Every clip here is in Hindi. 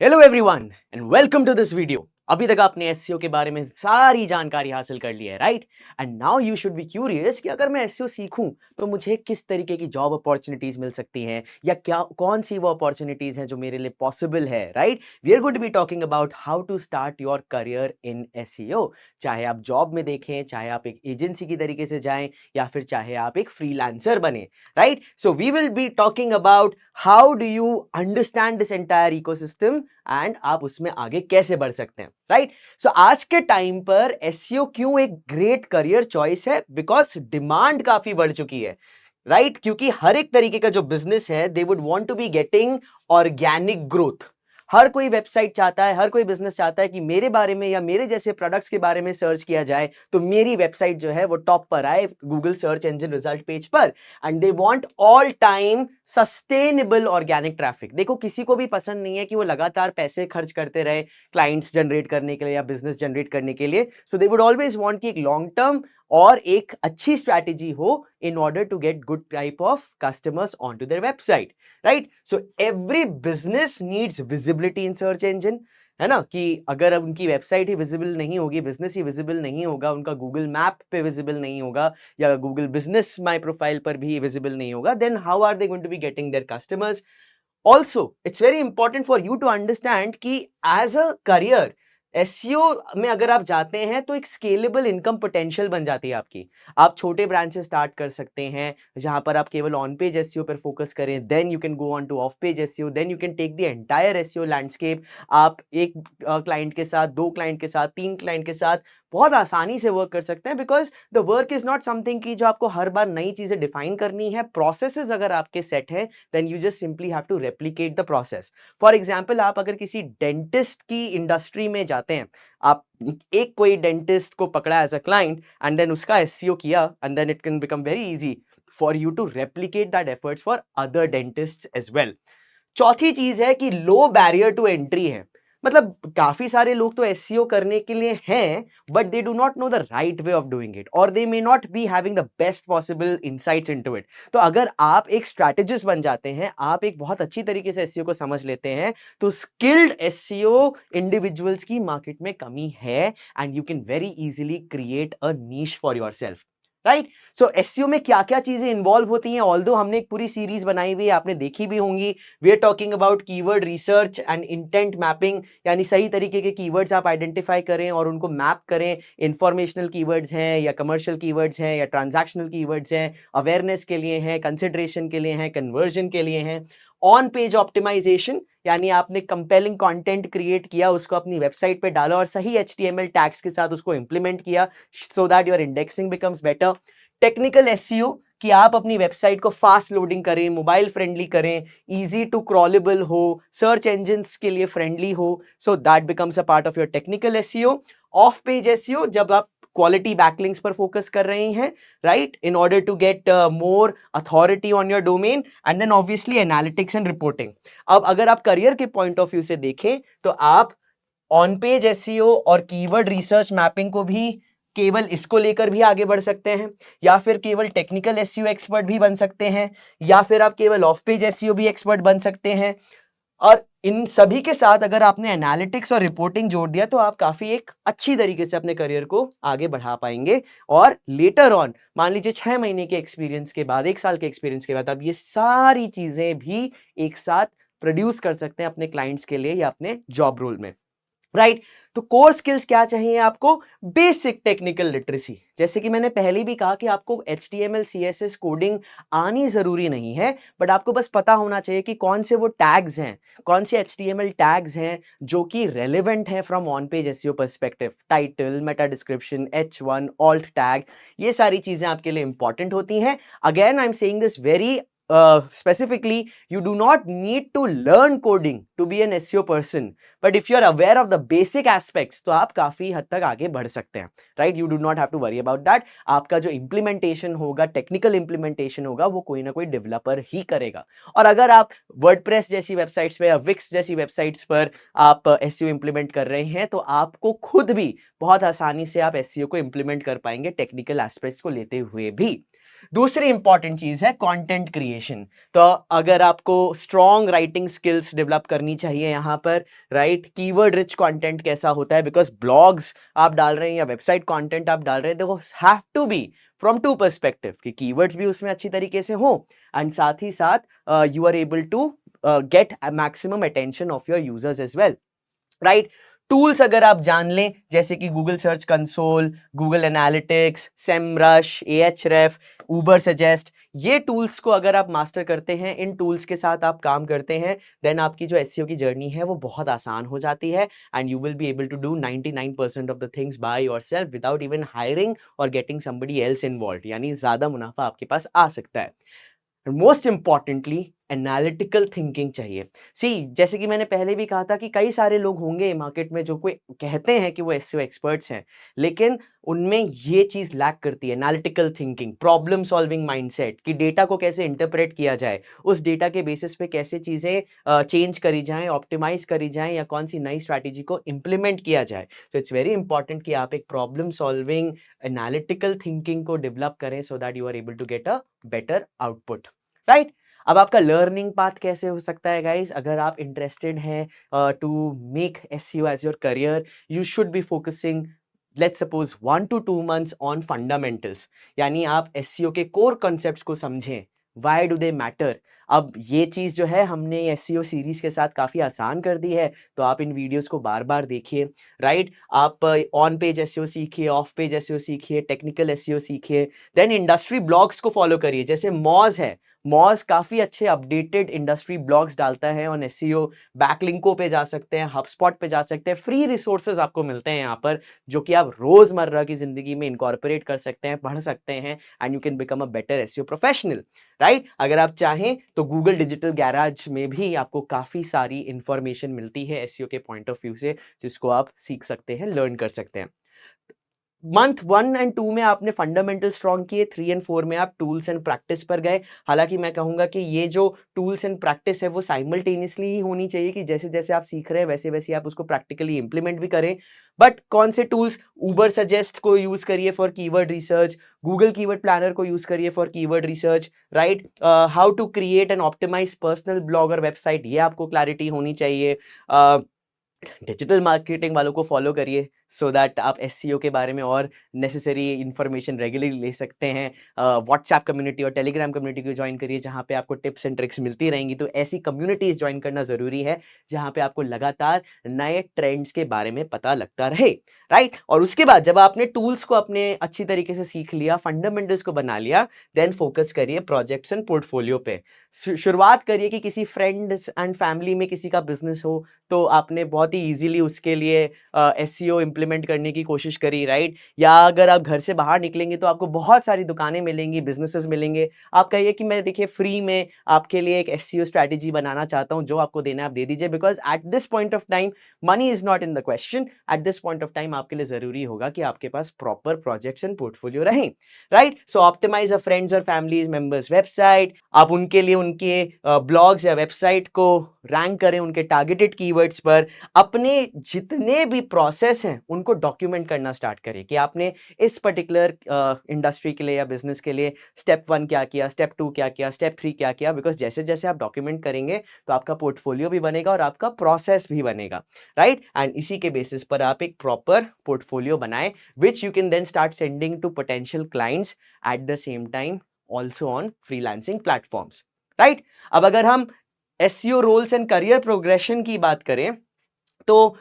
Hello everyone and welcome to this video. अभी तक आपने एसईओ के बारे में सारी जानकारी हासिल कर ली है, right? And now you should be curious कि अगर मैं एसईओ सीखूं तो मुझे किस तरीके की जॉब अपॉर्चुनिटीज मिल सकती हैं, या क्या कौन सी वो अपॉर्चुनिटीज हैं जो मेरे लिए पॉसिबल है, right? We are going to be talking about how to start your career in SEO. चाहे आप जॉब में देखें, चाहे आप एक एजेंसी की तरीके से जाएं, या फिर चाहे आप एक फ्रीलांसर बने, right? So we will be talking about how do you understand this entire ecosystem and आप उसमें आगे कैसे बढ़ सकते हैं, राइट? सो आज के टाइम पर एसईओ क्यों एक ग्रेट करियर चॉइस है? बिकॉज डिमांड काफी बढ़ चुकी है, राइट? क्योंकि हर एक तरीके का जो बिजनेस है, they would want to be getting organic growth. हर कोई वेबसाइट चाहता है, हर कोई बिजनेस चाहता है कि मेरे बारे में या मेरे जैसे प्रोडक्ट्स के बारे में सर्च किया जाए तो मेरी वेबसाइट जो है वो टॉप पर आए Google search engine result page पर। And they want all time sustainable organic traffic. देखो, किसी को भी पसंद नहीं है कि वो लगातार पैसे खर्च करते रहे क्लाइंट्स जनरेट करने के लिए या बिजनेस जनरेट करने के लिए। So they would always want कि एक लॉन्ग टर्म और एक अच्छी स्ट्रैटेजी हो in order to get good type of customers on to their website, right? So every business needs visibility in search engine, है ना? कि अगर अब उनकी वेबसाइट ही विजिबल नहीं होगी, बिजनेस ही विजिबल नहीं होगा, उनका गूगल मैप पे विजिबल नहीं होगा, या गूगल बिजनेस माय प्रोफाइल पर भी विजिबल नहीं होगा, then how are they going to be getting their customers? Also it's very important for you to understand कि एज अ करियर एसईओ में अगर आप जाते हैं तो एक स्केलेबल इनकम पोटेंशियल बन जाती है आपकी। आप छोटे ब्रांच से स्टार्ट कर सकते हैं जहां पर आप केवल ऑन पेज एसईओ पर फोकस करें, then you can go on to off page SEO, then you can take the entire SEO landscape. आप एक क्लाइंट के साथ, दो क्लाइंट के साथ, तीन क्लाइंट के साथ बहुत आसानी से वर्क कर सकते हैं, because the work is not something की जो आपको हर बार नई चीजें डिफाइन करनी है। प्रोसेसेस अगर आपके सेट है, then you just simply have to replicate the process. For example, आप अगर किसी डेंटिस्ट की इंडस्ट्री में जाते हैं, आप एक कोई डेंटिस्ट को पकड़ा as a client and then उसका एसईओ किया, and then it can become very easy for you to replicate that efforts for other dentist as well. चौथी चीज है कि लो बैरियर टू एंट्री है। मतलब काफी सारे लोग तो एसईओ करने के लिए हैं, but they do not know the right way of doing it, और they may not be having the best possible insights into it. तो अगर आप एक स्ट्रैटेजिस्ट बन जाते हैं, आप एक बहुत अच्छी तरीके से एसईओ को समझ लेते हैं, तो स्किल्ड एसईओ इंडिविजुअल्स की मार्केट में कमी है, and you can very easily create a niche for yourself, right? So SEO में क्या क्या चीजें इन्वॉल्व होती हैं, ऑल्दो हमने एक पूरी सीरीज बनाई हुई है, आपने देखी भी होंगी। We are talking about keyword research and intent mapping, यानी सही तरीके के कीवर्ड्स आप आइडेंटिफाई करें और उनको मैप करें। इंफॉर्मेशनल कीवर्ड्स हैं या कमर्शियल कीवर्ड्स हैं या ट्रांजैक्शनल कीवर्ड्स हैं, अवेयरनेस के लिए हैं, कंसिडरेशन के लिए हैं, कन्वर्जन के लिए हैं। ऑन पेज ऑप्टिमाइजेशन, यानी आपने कंपेलिंग कंटेंट क्रिएट किया, उसको अपनी वेबसाइट पे डाला और सही एचटीएमएल टैग्स के साथ उसको इंप्लीमेंट किया, so that your indexing becomes better. Technical SEO, कि आप अपनी वेबसाइट को फास्ट लोडिंग करें, मोबाइल फ्रेंडली करें, इजी टू क्रॉलेबल हो, सर्च इंजन्स के लिए फ्रेंडली हो, so that becomes a part of your technical SEO. Off page SEO, जब आप क्वालिटी बैकलिंक्स पर फोकस कर रहे हैं, right, in order to get more authority on your domain. And then obviously analytics and reporting. अब अगर आप करियर के पॉइंट ऑफ व्यू से देखें तो आप ऑन पेज एसईओ और कीवर्ड रिसर्च मैपिंग को भी केवल इसको लेकर भी आगे बढ़ सकते हैं, या फिर केवल टेक्निकल एसईओ एक्सपर्ट भी बन सकते हैं, या फिर आप केवल ऑफ पेज एसईओ भी एक्सपर्ट बन सकते हैं। और इन सभी के साथ अगर आपने एनालिटिक्स और रिपोर्टिंग जोड़ दिया तो आप काफी एक अच्छी तरीके से अपने करियर को आगे बढ़ा पाएंगे। और लेटर ऑन, मान लीजिए 6 महीने के एक्सपीरियंस के बाद, 1 साल के एक्सपीरियंस के बाद, आप ये सारी चीजें भी एक साथ प्रोड्यूस कर सकते हैं अपने क्लाइंट्स के लिए या अपने जॉब रोल में, राइट? तो कोर स्किल्स क्या चाहिए आपको? Basic technical literacy. जैसे कि मैंने पहले भी कहा कि आपको HTML CSS कोडिंग आनी जरूरी नहीं है, बट आपको बस पता होना चाहिए कि कौन से वो टैग्स हैं, कौन से HTML टैग्स हैं जो कि रेलेवेंट हैं from on page SEO perspective. Title, Meta description, H1, alt tag, ये सारी चीजें आपके लिए इंपॉर्टेंट होती हैं। Again I am saying this very specifically, you do not need to learn coding to be an SEO person, but if you are aware of the basic aspects, तो आप काफी हद तक आगे बढ़ सकते हैं, right? You do not have to worry about that. आपका जो इंप्लीमेंटेशन होगा, टेक्निकल इंप्लीमेंटेशन होगा, वो कोई ना कोई डेवलपर ही करेगा। और अगर आप वर्डप्रेस जैसी वेबसाइट्स पे या विक्स जैसी वेबसाइट्स पर आप एसईओ इंप्लीमेंट कर रहे हैं, तो आपको खुद भी बहुत आसानी से आप एसईओ को इंप्लीमेंट कर पाएंगे टेक्निकल एस्पेक्ट्स को लेते हुए भी। दूसरी इंपॉर्टेंट चीज है कंटेंट क्रिएशन। तो अगर आपको स्ट्रॉन्ग राइटिंग स्किल्स डेवलप करनी चाहिए यहाँ पर, राइट, कीवर्ड रिच कंटेंट कैसा होता है, बिकॉज ब्लॉग्स आप डाल रहे हैं या वेबसाइट कंटेंट आप डाल रहे हैं, देखो have to be from two perspective कि कीवर्ड्स भी उसमें अच्छी तरीके से हो एंड साथ ही साथ you are able to get maximum attention of your users as well, right. Tools अगर आप जान लें जैसे कि Google search console, Google analytics, Semrush, एएचरेफ, उबर सजेस्ट, ये टूल्स को अगर आप मास्टर करते हैं, इन टूल्स के साथ आप काम करते हैं, देन आपकी जो एसईओ की जर्नी है वो बहुत आसान हो जाती है and you will be able to do 99% of the things by yourself without even hiring और गेटिंग समबडी एल्स इन्वॉल्व्ड, यानी ज्यादा मुनाफा आपके पास आ सकता है। मोस्ट इंपॉर्टेंटली एनालिटिकल थिंकिंग चाहिए। सी, जैसे कि मैंने पहले भी कहा था कि कई सारे लोग होंगे मार्केट में जो कोई कहते हैं कि वो एसईओ एक्सपर्ट्स हैं, लेकिन उनमें ये चीज लैक करती है, analytical thinking, problem solving mindset, कि डेटा को कैसे इंटरप्रेट किया जाए, उस डेटा के बेसिस पे कैसे चीजें चेंज करी जाएं, ऑप्टिमाइज करी जाएं, या कौन सी नई स्ट्रैटेजी को इंप्लीमेंट किया जाए। तो इट्स वेरी इंपॉर्टेंट कि आप एक प्रॉब्लम सॉल्विंग एनालिटिकल थिंकिंग को डेवलप करें so that you are able to get a better output, right. अब आपका लर्निंग पाथ कैसे हो सकता है गाइस, अगर आप इंटरेस्टेड हैं to make SEO as your career, you should be focusing let's suppose 1 to 2 months on fundamentals, यानी आप एसईओ के कोर कॉन्सेप्ट्स को समझें, व्हाई डू दे मैटर। अब ये चीज जो है हमने एसईओ सीरीज के साथ काफी आसान कर दी है, तो आप इन वीडियोस को बार बार देखिए, राइट। आप ऑन पेज एसईओ सीखिए, ऑफ पेज एसईओ सीखिए, टेक्निकल एसईओ सीखिए, देन इंडस्ट्री ब्लॉग्स को फॉलो करिए, जैसे मॉज है, मॉज काफी अच्छे अपडेटेड इंडस्ट्री ब्लॉग्स डालता है ऑन एसईओ, बैकलिंको पे जा सकते हैं, हबस्पॉट पे जा सकते हैं, फ्री रिसोर्सेज आपको मिलते हैं यहाँ पर जो कि आप रोजमर्रा की जिंदगी में इनकॉर्पोरेट कर सकते हैं, पढ़ सकते हैं and you can become a better SEO professional, right. अगर आप चाहें तो गूगल डिजिटल गैराज में भी आपको काफी सारी इंफॉर्मेशन मिलती है एसईओ के पॉइंट ऑफ व्यू से, जिसको आप सीख सकते हैं, लर्न कर सकते हैं। मंथ 1 और 2 में आपने फंडामेंटल स्ट्रॉन्ग किए, 3 और 4 में आप टूल्स एंड प्रैक्टिस पर गए। हालांकि मैं कहूंगा कि ये जो टूल्स एंड प्रैक्टिस है वो साइमल्टेनियसली ही होनी चाहिए, कि जैसे जैसे आप सीख रहे हैं वैसे वैसे आप उसको प्रैक्टिकली इंप्लीमेंट भी करें। बट कौन से टूल्स, उबर सजेस्ट को यूज करिए for keyword research, Google keyword planner को यूज करिए for keyword research, right. How to create and optimize personal blog और वेबसाइट, ये आपको क्लैरिटी होनी चाहिए। डिजिटल मार्केटिंग वालों को फॉलो करिए सो दैट आप एसईओ के बारे में और नेसेसरी इंफॉर्मेशन रेगुलरली ले सकते हैं। व्हाट्सएप कम्युनिटी और टेलीग्राम कम्युनिटी को ज्वाइन करिए जहां पे आपको टिप्स एंड ट्रिक्स मिलती रहेंगी। तो ऐसी कम्युनिटीज ज्वाइन करना जरूरी है जहां पे आपको लगातार नए ट्रेंड्स के बारे में पता लगता रहे, राइट। और उसके बाद जब आपने टूल्स को अपने अच्छी तरीके से सीख लिया, फंडामेंटल्स को बना लिया, देन फोकस करिए प्रोजेक्ट्स एंड पोर्टफोलियो पे। शुरुआत करिए कि किसी फ्रेंड्स एंड फैमिली में किसी का बिजनेस हो तो आपने बहुत ही इजीली उसके लिए एसईओ इंप्लीमेंट करने की कोशिश करी, राइट। या अगर आप घर से बाहर निकलेंगे तो आपको बहुत सारी दुकानें मिलेंगी, बिजनेसेस मिलेंगे, आप कहिए कि मैं देखिए फ्री में आपके लिए एक एसईओ स्ट्रैटेजी बनाना चाहता हूं, जो आपको देना है आप दे दीजिए, because at this point of time money is not in the question. At this point of time आपके लिए जरूरी होगा कि आपके पास प्रॉपर प्रोजेक्ट्स एंड पोर्टफोलियो रहे, राइट। सो ऑप्टिमाइज अ फ्रेंड्स और फैमिलीज मेंबर्स वेबसाइट, आप उनके लिए उनके ब्लॉग्स या वेबसाइट को रैंक करें उनके टारगेटेड कीवर्ड्स पर, अपने जितने भी प्रोसेस हैं उनको डॉक्यूमेंट करना स्टार्ट करें कि आपने इस पर्टिकुलर इंडस्ट्री के लिए या बिजनेस के लिए स्टेप 1 क्या किया, स्टेप 2 क्या किया, स्टेप 3 क्या किया, बिकॉज जैसे जैसे आप डॉक्यूमेंट करेंगे तो आपका पोर्टफोलियो भी बनेगा और आपका प्रोसेस भी बनेगा, राइट। एंड इसी के बेसिस पर आप एक प्रॉपर पोर्टफोलियो बनाएं which you can then start sending to potential clients at the same time also on freelancing platforms, right. अब अगर हम SEO roles and career progression की बात करें तो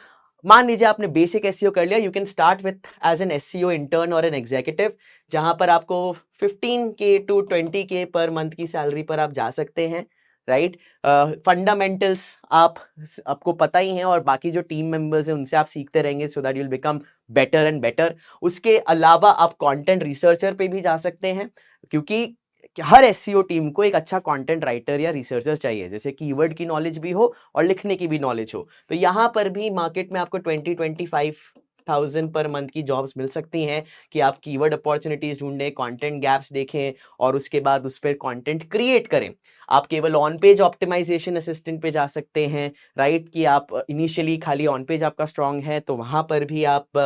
मान लीजिए आपने बेसिक एसईओ कर लिया, you can start with as an SEO intern और एन एग्जीक्यूटिव, जहां पर आपको 15K to 20K per month की सैलरी पर आप जा सकते हैं, राइट। फंडामेंटल्स आपको पता ही है और बाकी जो टीम मेंबर्स हैं उनसे आप सीखते रहेंगे सो that you will become better and better. उसके अलावा आप कंटेंट रिसर्चर पे भी जा सकते हैं, क्योंकि हर एसईओ टीम को एक अच्छा कंटेंट राइटर या रिसर्चर चाहिए, जैसे कीवर्ड की नॉलेज भी हो और लिखने की भी नॉलेज हो। तो यहां पर भी मार्केट में आपको 20-25 25,000 पर मंथ की जॉब्स मिल सकती हैं कि आप कीवर्ड अपॉर्चुनिटीज ढूंढें, कंटेंट गैप्स देखें और उसके बाद उस पर कंटेंट क्रिएट करें। आप केवल ऑन पेज ऑप्टिमाइजेशन असिस्टेंट पे जा सकते हैं, राइट, कि आप इनिशियली खाली ऑन पेज आपका स्ट्रांग है तो वहां पर भी आप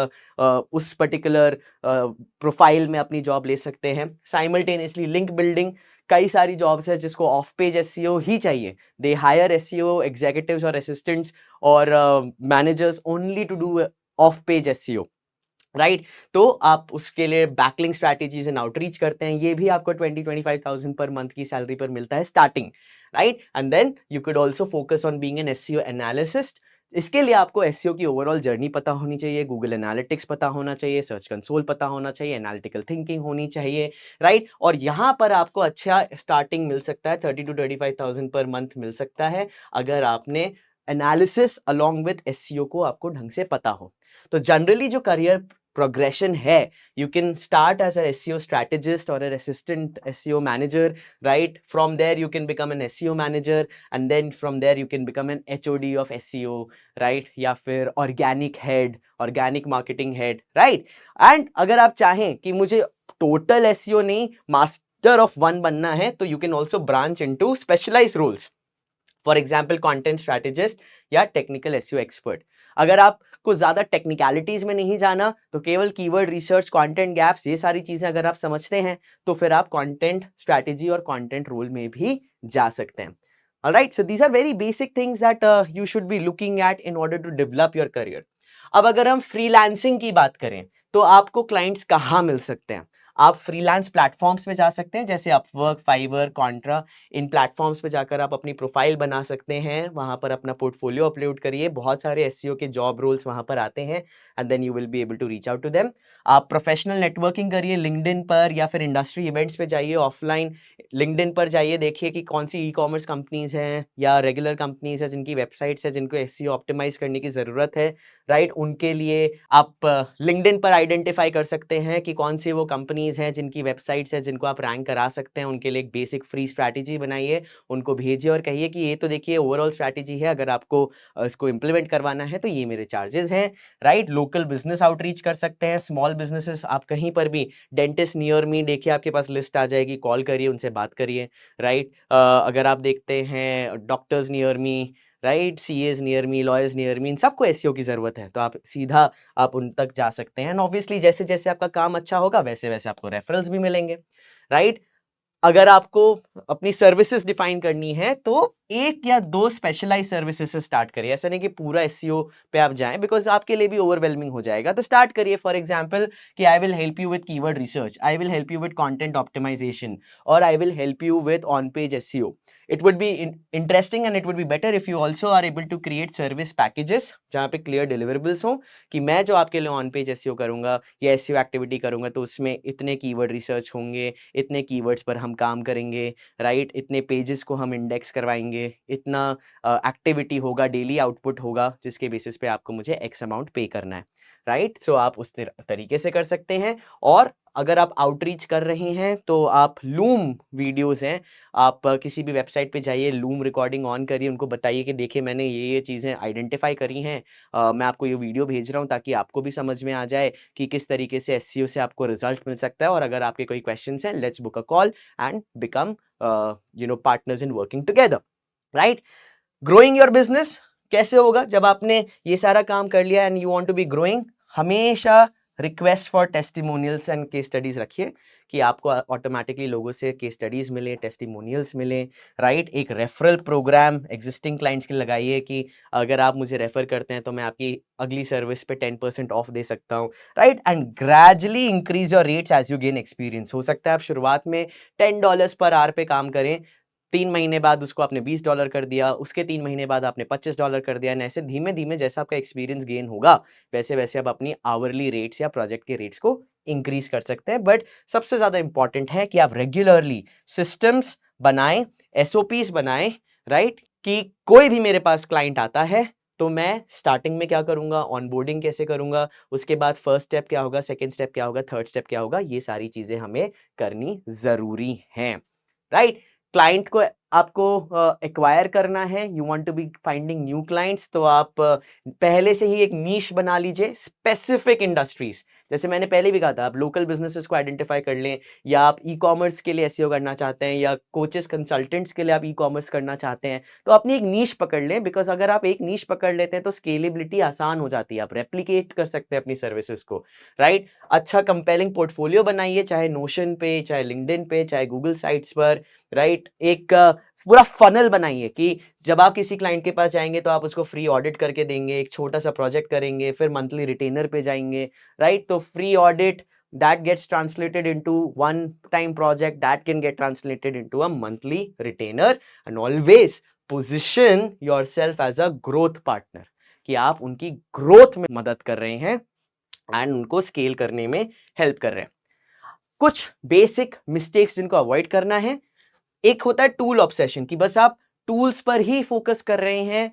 उस पर्टिकुलर प्रोफाइल में अपनी जॉब ले सकते हैं। साइमल्टेनियसली लिंक बिल्डिंग, कई सारी जॉब्स है जिसको ऑफ पेज एसईओ ही चाहिए। दे हायर एसईओ एग्जीक्यूटिव्स और असिस्टेंट्स और managers only to do off page SEO, right. तो आप उसके लिए बैकलिंक स्ट्रैटेजीज एंड आउटरीच करते हैं, ये भी आपको 20-25,000 पर मंथ की सैलरी पर मिलता है starting, right. And then you could also focus on being an SEO analyst. इसके लिए आपको एसईओ की ओवरऑल जर्नी पता होनी चाहिए, गूगल एनालिटिक्स पता होना चाहिए, सर्च कंसोल पता होना चाहिए, एनालिटिकल थिंकिंग होनी चाहिए, राइट। और यहाँ पर आपको अच्छा स्टार्टिंग मिल सकता है, 30-35,000 पर मंथ मिल सकता है अगर आपने एनालिसिस अलॉन्ग विद एसईओ को आपको ढंग से पता हो। तो जनरली जो करियर progression है, you can start as an SEO strategist or an assistant SEO manager, right? From there you can become an SEO manager and then from there you can become an HOD of SEO, right? या फिर organic head, organic marketing head, right? And अगर आप चाहें कि मुझे total SEO नहीं master of one बनना है तो you can also branch into specialized roles. For example content strategist या टेक्निकल एसईओ एक्सपर्ट। अगर आपको ज्यादा टेक्निकलिटीज में नहीं जाना तो केवल कीवर्ड रिसर्च, कंटेंट गैप्स, ये सारी चीजें अगर आप समझते हैं तो फिर आप कंटेंट स्ट्रैटेजी और कंटेंट रोल में भी जा सकते हैं। Alright, so these are very basic things that you should be looking at in order to develop your career. अब अगर हम फ्रीलांसिंग की बात करें तो आपको क्लाइंट्स कहाँ मिल सकते हैं? आप फ्रीलांस प्लेटफॉर्म्स पे जा सकते हैं जैसे अपवर्क, फाइवर, कॉन्ट्रा। इन प्लेटफॉर्म्स पे जाकर आप अपनी प्रोफाइल बना सकते हैं, वहां पर अपना पोर्टफोलियो अपलोड करिए, बहुत सारे एसईओ के जॉब रोल्स वहां पर आते हैं and then you will be able to reach out to them. आप प्रोफेशनल नेटवर्किंग करिए लिंक्डइन पर या फिर इंडस्ट्री इवेंट्स पे जाइए ऑफलाइन। लिंक्डइन पर जाइए, देखिए कि कौन सी ई कॉमर्स कंपनीज हैं या रेगुलर कंपनीज हैं जिनकी वेबसाइट्स है जिनको एसईओ ऑप्टिमाइज करने की जरूरत है, राइट। उनके लिए आप लिंक्डइन पर आइडेंटिफाई कर सकते हैं कि कौन सी वो कंपनीज हैं जिनकी वेबसाइट्स है जिनको आप रैंक करा सकते हैं। उनके लिए एक बेसिक फ्री स्ट्रैटेजी बनाइए, उनको भेजिए और कहिए कि ये तो देखिए ओवरऑल स्ट्रैटेजी है, अगर आपको इसको इंप्लीमेंट करवाना है तो ये मेरे चार्जेस हैं, राइट। लोकल बिजनेस आउटरीच कर सकते हैं, स्मॉल बिजनेसेस, आप कहीं पर भी डेंटिस्ट नियर मी, देखिए आपके पास लिस्ट आ जाएगी, कॉल करिए, उनसे बात करिए, राइट। अगर आप देखते हैं doctors near me, right, CAs near me, lawyers near me, इन सबको एसईओ की जरूरत है तो आप सीधा आप उन तक जा सकते हैं। ऑब्वियसली जैसे जैसे आपका काम अच्छा होगा वैसे वैसे आपको रेफरल्स भी मिलेंगे, राइट। अगर आपको अपनी सर्विसेज डिफाइन करनी है तो एक या दो स्पेशलाइज सर्विसेज से स्टार्ट करिए, ऐसा नहीं कि पूरा एसईओ पे आप जाएं बिकॉज आपके लिए भी ओवरवेलमिंग हो जाएगा। तो स्टार्ट करिए फॉर एग्जांपल कि I will help you with keyword research, I will help you with content optimization और I will help you with on page SEO. it would be interesting and it would be better if you also are able to create service packages जहाँ पे clear deliverables हो कि मैं जो आपके लिए ऑन पेज एसईओ करूंगा या एसईओ एक्टिविटी करूंगा तो उसमें इतने कीवर्ड रिसर्च होंगे, इतने कीवर्ड्स पर हम काम करेंगे, राइट, इतने पेजेस को हम इंडेक्स करवाएंगे, इतना एक्टिविटी होगा, डेली आउटपुट होगा जिसके बेसिस पे आपको मुझे एक्स अमाउंट पे करना है, राइट। सो आप उस तरीके से कर सकते हैं। और अगर आप आउटरीच कर रहे हैं तो आप लूम वीडियोस हैं, आप किसी भी वेबसाइट पे जाइए, लूम रिकॉर्डिंग ऑन करिए, उनको बताइए कि देखिए मैंने ये चीज़ें आइडेंटिफाई करी हैं, मैं आपको ये वीडियो भेज रहा हूँ ताकि आपको भी समझ में आ जाए कि किस तरीके से एसईओ से आपको रिजल्ट मिल सकता है। और अगर आपके कोई क्वेश्चंस हैं, let's book a call and become partners in working together, right. Growing your business कैसे होगा जब आपने ये सारा काम कर लिया and you want to be growing? हमेशा request for testimonials and case studies रखिए कि आपको ऑटोमेटिकली लोगों से केस स्टडीज मिले, टेस्टिमोनियल्स मिले, राइट। एक रेफरल प्रोग्राम एग्जिस्टिंग क्लाइंट्स के लगाइए कि अगर आप मुझे रेफर करते हैं तो मैं आपकी अगली सर्विस पे 10% ऑफ दे सकता हूँ, right. And gradually increase your rates as you gain experience. हो सकता है आप शुरुआत में $10 पर आवर पे काम करें, 3 महीने बाद उसको आपने $20 कर दिया, उसके 3 महीने बाद आपने $25 कर दिया, ऐसे धीमे धीमे जैसा आपका एक्सपीरियंस गेन होगा वैसे वैसे आप अपनी आवरली रेट्स या प्रोजेक्ट के रेट्स को इंक्रीज कर सकते हैं। बट सबसे ज्यादा इंपॉर्टेंट है कि आप रेगुलरली सिस्टम्स बनाएं, एसओपीस बनाएं, राइट, कि कोई भी मेरे पास क्लाइंट आता है तो मैं स्टार्टिंग में क्या करूंगा, ऑनबोर्डिंग कैसे करूंगा, उसके बाद फर्स्ट स्टेप क्या होगा, सेकंड स्टेप क्या होगा, थर्ड स्टेप क्या होगा, ये सारी चीजें हमें करनी जरूरी है, राइट। क्लाइंट को आपको एक्वायर करना है, you want to be finding new clients, तो आप पहले से ही एक नीश बना लीजिए, स्पेसिफिक इंडस्ट्रीज। जैसे मैंने पहले भी कहा था, आप लोकल बिजनेसेस को आइडेंटिफाई कर लें, या आप ई कॉमर्स के लिए एसईओ करना चाहते हैं, या कोचेस कंसल्टेंट्स के लिए आप ई कॉमर्स करना चाहते हैं, तो अपनी एक नीश पकड़ लें। बिकॉज अगर आप एक नीश पकड़ लेते हैं तो स्केलेबिलिटी आसान हो जाती है, आप रेप्लिकेट कर सकते हैं अपनी सर्विसेज को, राइट। अच्छा कंपेलिंग पोर्टफोलियो बनाइए, चाहे नोशन पे, चाहे लिंक्डइन पे, चाहे गूगल साइट्स पर, राइट। एक पूरा फनल बनाइए कि जब आप किसी क्लाइंट के पास जाएंगे तो आप उसको फ्री ऑडिट करके देंगे, एक छोटा सा प्रोजेक्ट करेंगे, फिर मंथली रिटेनर पे जाएंगे, राइट। तो free audit that gets translated into one time project that can get translated into a monthly retainer, and always position yourself as a growth partner कि आप उनकी ग्रोथ में मदद कर रहे हैं एंड उनको स्केल करने में हेल्प कर रहे हैं। कुछ बेसिक मिस्टेक्स जिनको अवॉइड करना है, एक होता है टूल ऑब्सेशन कि बस आप टूल्स पर ही फोकस कर रहे हैं,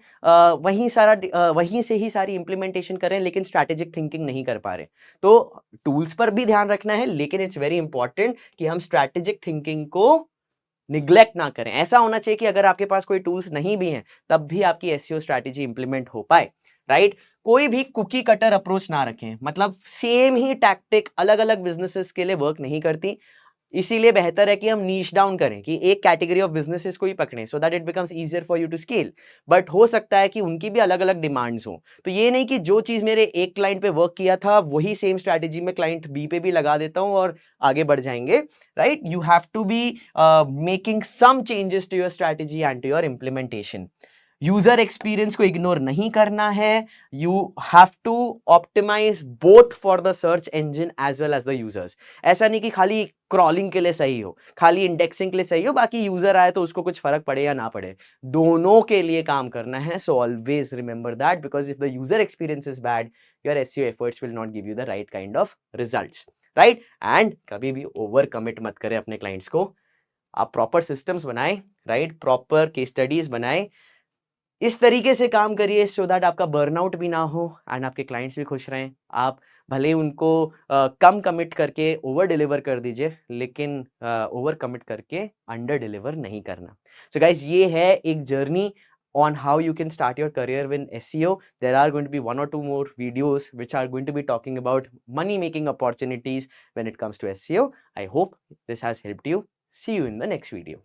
वहीं से ही सारी इंप्लीमेंटेशन कर रहे हैं, लेकिन स्ट्रैटेजिक थिंकिंग नहीं कर पा रहे। तो टूल्स पर भी ध्यान रखना है, लेकिन इट्स वेरी इंपॉर्टेंट कि हम स्ट्रैटेजिक थिंकिंग को निग्लेक्ट ना करें। ऐसा होना चाहिए कि अगर आपके पास कोई टूल्स नहीं भी हैं तब भी आपकी एसईओ स्ट्रैटेजी इंप्लीमेंट हो पाए, राइट। कोई भी कुकी कटर अप्रोच ना रखें, मतलब सेम ही टैक्टिक अलग अलग बिजनेसेस के लिए वर्क नहीं करती। इसीलिए बेहतर है कि हम नीश डाउन करें, कि एक कैटेगरी ऑफ बिजनेसेस को ही पकड़ें, so that it becomes easier for you to scale. But हो सकता है कि उनकी भी अलग अलग डिमांड्स हो, तो ये नहीं कि जो चीज मेरे एक क्लाइंट पे वर्क किया था वही सेम स्ट्रैटेजी में क्लाइंट बी पे भी लगा देता हूं और आगे बढ़ जाएंगे, right. You have to be making some changes to your strategy and to your implementation. User experience को इग्नोर नहीं करना है, you have to optimize both for the search engine as well as the users. ऐसा नहीं कि खाली क्रॉलिंग के लिए सही हो, खाली इंडेक्सिंग के लिए सही हो, बाकी यूजर आए तो उसको कुछ फर्क पड़े या ना पड़े, दोनों के लिए काम करना है। So always remember that, because if the user experience is bad, your SEO efforts will not give you the right kind of results, right. And कभी भी ओवर कमिट मत करें अपने क्लाइंट्स को। आप प्रॉपर सिस्टम्स बनाएं, राइट, प्रॉपर केस स्टडीज बनाएं, इस तरीके से काम करिए सो दैट आपका बर्नआउट भी ना हो एंड आपके क्लाइंट्स भी खुश रहें। आप भले उनको कम कमिट करके ओवर डिलीवर कर दीजिए, लेकिन ओवर कमिट करके अंडर डिलीवर नहीं करना। सो गाइस, ये है एक journey on how you can start your career in SEO. There are going to be 1 or 2 more videos which are going to be talking about money making opportunities when it comes to SEO. I hope this has helped you. See you in the next video.